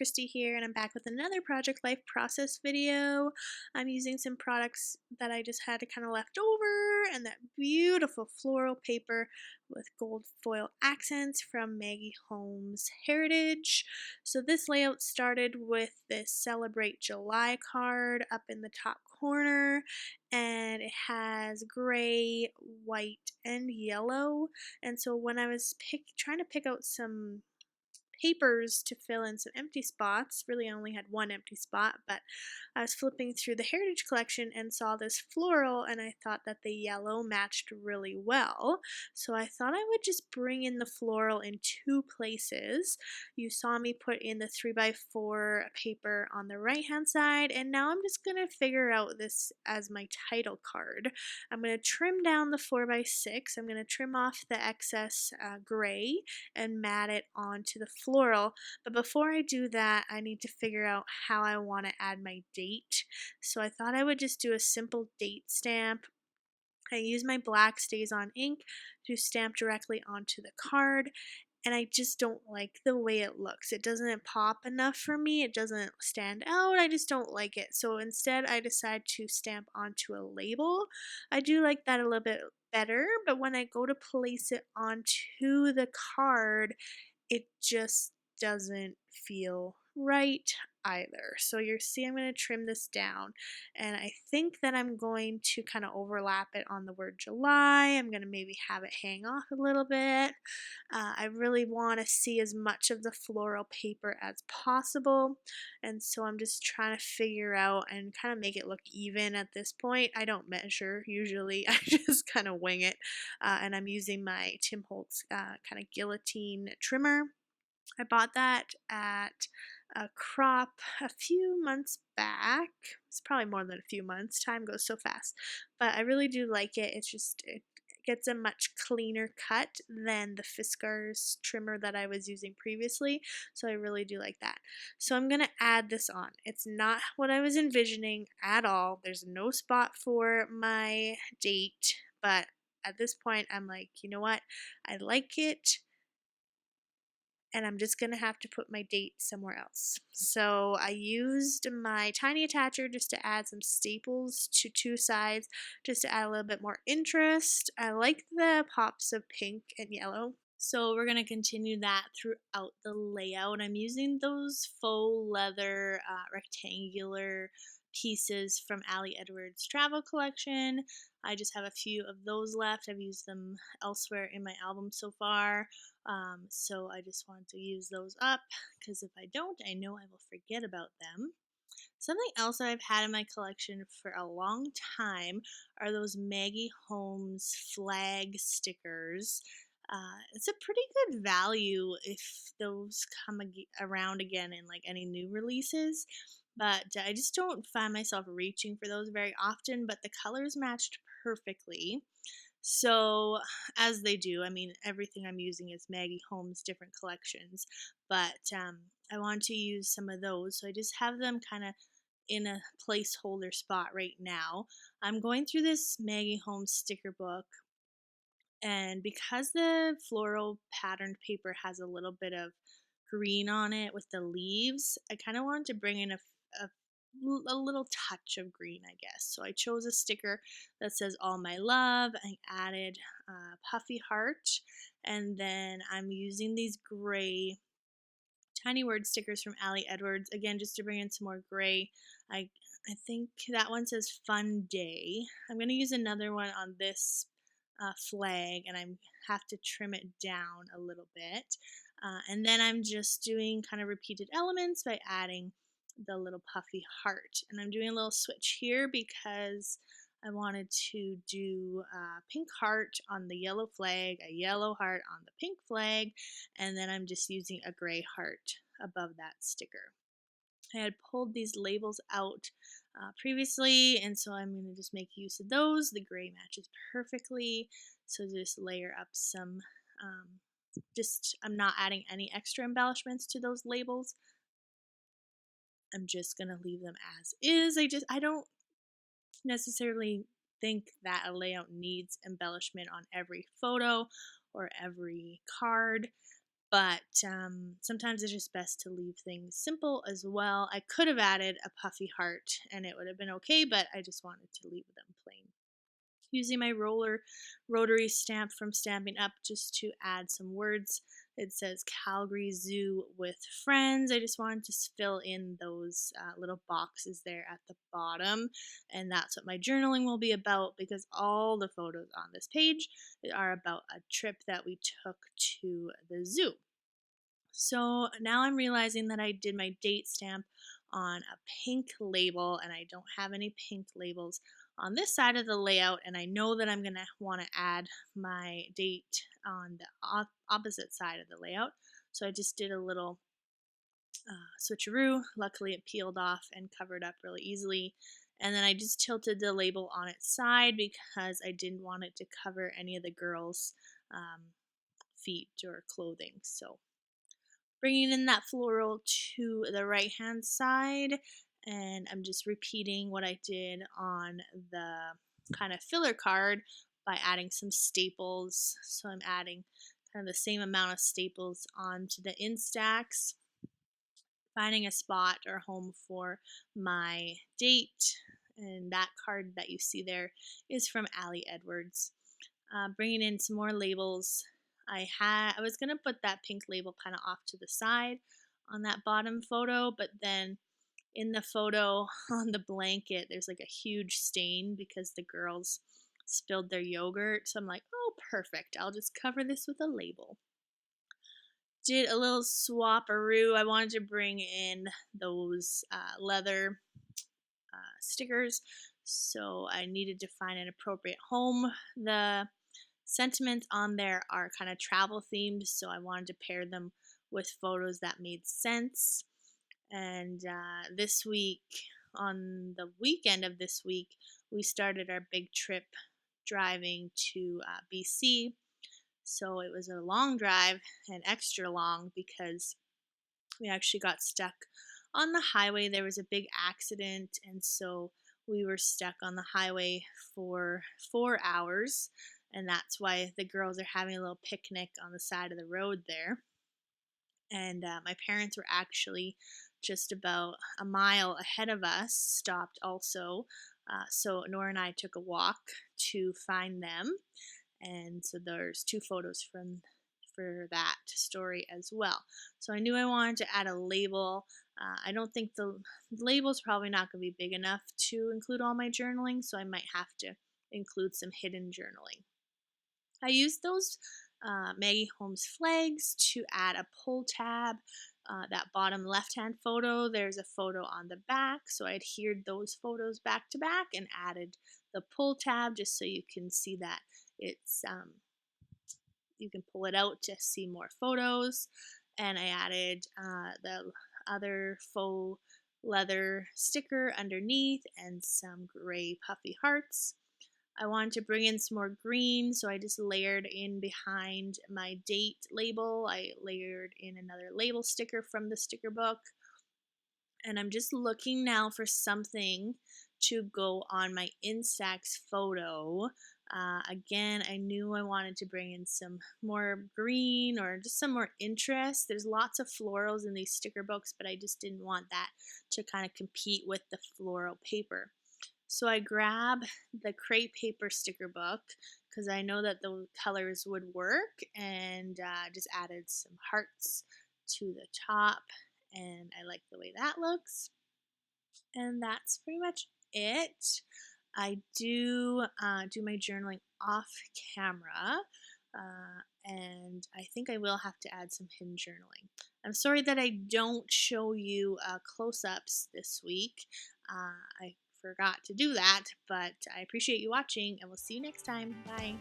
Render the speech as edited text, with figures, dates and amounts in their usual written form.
Christy here, and I'm back with another Project Life process video. I'm using some products that I just had kind of left over, and that beautiful floral paper with gold foil accents from Maggie Holmes Heritage. So this layout started with this Celebrate July card up in the top corner, and it has gray, white, and yellow. And so when I was trying to pick out some papers to fill in some empty spots. Really, I only had one empty spot, but I was flipping through the Heritage Collection and saw this floral, and I thought that the yellow matched really well. So I thought I would just bring in the floral in two places. You saw me put in the 3x4 paper on the right hand side, and now I'm just going to figure out this as my title card. I'm going to trim down the 4x6. I'm going to trim off the excess gray and mat it onto the floral. But before I do that, I need to figure out how I want to add my date. So I thought I would just do a simple date stamp. I use my black Stays On ink to stamp directly onto the card, and I just don't like the way it looks. It doesn't pop enough for me. It doesn't stand out. I just don't like it. So instead, I decide to stamp onto a label. I do like that a little bit better, but when I go to place it onto the card, it just doesn't feel right either. So you see I'm going to trim this down, and I think that I'm going to kind of overlap it on the word July. I'm going to maybe have it hang off a little bit. I really want to see as much of the floral paper as possible, and so I'm just trying to figure out and kind of make it look even at this point. I don't measure usually. I just kind of wing it, and I'm using my Tim Holtz kind of guillotine trimmer. I bought that at a crop a few months back. It's probably more than a few months. Time goes so fast. But I really do like it. It gets a much cleaner cut than the Fiskars trimmer that I was using previously. So I really do like that. So I'm going to add this on. It's not what I was envisioning at all. There's no spot for my date. But at this point, I'm like, you know what? I like it, and I'm just going to have to put my date somewhere else. So I used my tiny attacher just to add some staples to two sides, just to add a little bit more interest. I like the pops of pink and yellow. So we're going to continue that throughout the layout. I'm using those faux leather rectangular pieces from Ali Edwards' travel collection. I just have a few of those left. I've used them elsewhere in my album so far. So I just want to use those up, because if I don't, I know I will forget about them. Something else that I've had in my collection for a long time are those Maggie Holmes flag stickers. It's a pretty good value if those come around again in like any new releases, but I just don't find myself reaching for those very often. But the colors matched perfectly. So, as they do, I mean, everything I'm using is Maggie Holmes different collections, but I want to use some of those. So I just have them kind of in a placeholder spot right now. I'm going through this Maggie Holmes sticker book, and because the floral patterned paper has a little bit of green on it with the leaves, I kind of wanted to bring in a little touch of green, I guess. So I chose a sticker that says All My Love. I added Puffy Heart, and then I'm using these gray tiny word stickers from Ali Edwards, again, just to bring in some more gray. I think that one says Fun Day. I'm going to use another one on this flag, and I have to trim it down a little bit. And then I'm just doing kind of repeated elements by adding the little puffy heart. And I'm doing a little switch here because I wanted to do a pink heart on the yellow flag, a yellow heart on the pink flag, and then I'm just using a gray heart above that sticker. I had pulled these labels out previously, and so I'm going to just make use of those. The gray matches perfectly, so just layer up some, I'm not adding any extra embellishments to those labels. I'm just going to leave them as is. I don't necessarily think that a layout needs embellishment on every photo or every card. but sometimes it's just best to leave things simple as well. I could have added a puffy heart and it would have been okay, but I just wanted to leave them plain. Using my rotary stamp from Stampin' Up just to add some words. It says Calgary Zoo with friends. I just wanted to fill in those little boxes there at the bottom, and that's what my journaling will be about, because all the photos on this page are about a trip that we took to the zoo. So now I'm realizing that I did my date stamp on a pink label, and I don't have any pink labels on this side of the layout, and I know that I'm going to want to add my date on the opposite side of the layout. So I just did a little switcheroo. Luckily it peeled off and covered up really easily. And then I just tilted the label on its side because I didn't want it to cover any of the girls' feet or clothing. So bringing in that floral to the right hand side, and I'm just repeating what I did on the kind of filler card by adding some staples. So I'm adding kind of the same amount of staples onto the instax, finding a spot or home for my date, and that card that you see there is from Allie Edwards. Bringing in some more labels. I was gonna put that pink label kind of off to the side on that bottom photo, but then in the photo on the blanket there's like a huge stain because the girls spilled their yogurt. So I'm like, oh perfect, I'll just cover this with a label. Did a little swap-aroo. I wanted to bring in those leather stickers, so I needed to find an appropriate home. The sentiments on there are kind of travel themed, so I wanted to pair them with photos that made sense. And this week, on the weekend of this week, we started our big trip driving to BC. So it was a long drive and extra long because we actually got stuck on the highway. There was a big accident, and so we were stuck on the highway for 4 hours, and that's why the girls are having a little picnic on the side of the road there. And my parents were actually just about a mile ahead of us, stopped also. So Nora and I took a walk to find them, and so there's 2 photos for that story as well. So I knew I wanted to add a label. I don't think the label's probably not going to be big enough to include all my journaling, so I might have to include some hidden journaling. I used those Maggie Holmes flags to add a pull tab. That bottom left-hand photo, there's a photo on the back, so I adhered those photos back to back and added the pull tab just so you can see that it's you can pull it out to see more photos. And I added the other faux leather sticker underneath and some gray puffy hearts. I wanted to bring in some more green, so I just layered in behind my date label. I layered in another label sticker from the sticker book. And I'm just looking now for something to go on my Instax photo. Again, I knew I wanted to bring in some more green or just some more interest. There's lots of florals in these sticker books, but I just didn't want that to kind of compete with the floral paper. So I grabbed the crepe paper sticker book because I know that the colors would work, and just added some hearts to the top, and I like the way that looks. And that's pretty much it. I do do my journaling off camera, and I think I will have to add some hidden journaling. I'm sorry that I don't show you close-ups this week. I forgot to do that, but I appreciate you watching, and we'll see you next time. Bye.